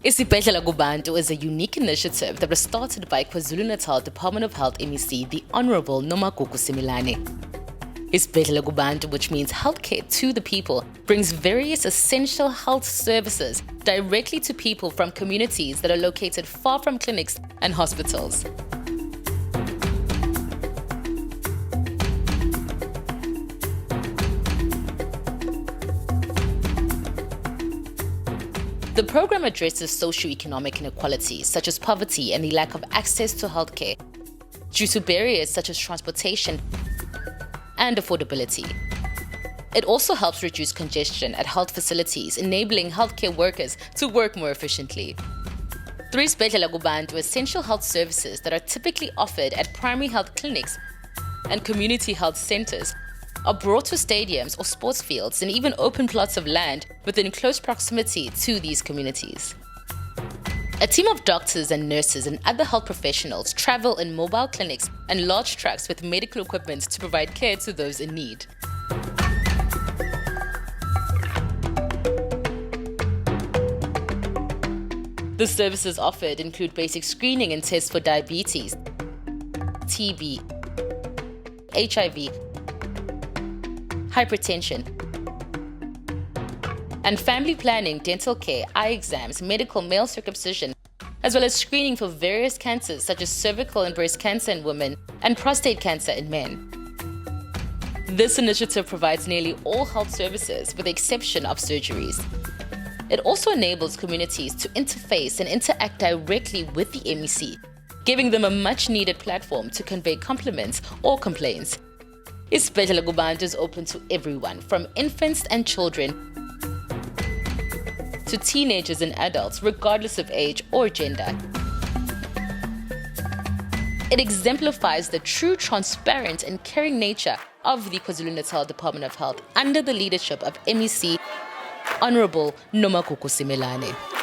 Isibhedlela Kubantu is a unique initiative that was started by KwaZulu-Natal Department of Health MEC, the Honorable Nomagugu Similane. Isibhedlela Kubantu, which means healthcare to the people, brings various essential health services directly to people from communities that are located far from clinics and hospitals. The program addresses socioeconomic inequalities such as poverty and the lack of access to healthcare due to barriers such as transportation and affordability. It also helps reduce congestion at health facilities, enabling healthcare workers to work more efficiently. Through Isibhedlela Kubantu, essential health services that are typically offered at primary health clinics and community health centers are brought to stadiums or sports fields and even open plots of land within close proximity to these communities. A team of doctors and nurses and other health professionals travel in mobile clinics and large trucks with medical equipment to provide care to those in need. The services offered include basic screening and tests for diabetes, TB, HIV, hypertension, and family planning, dental care, eye exams, medical male circumcision, as well as screening for various cancers such as cervical and breast cancer in women and prostate cancer in men. This initiative provides nearly all health services with the exception of surgeries. It also enables communities to interface and interact directly with the MEC, giving them a much-needed platform to convey compliments or complaints. Isibhedlela Kubantu is open to everyone, from infants and children to teenagers and adults, regardless of age or gender. It exemplifies the true, transparent and caring nature of the KwaZulu-Natal Department of Health under the leadership of MEC Honorable Nomagugu Similane.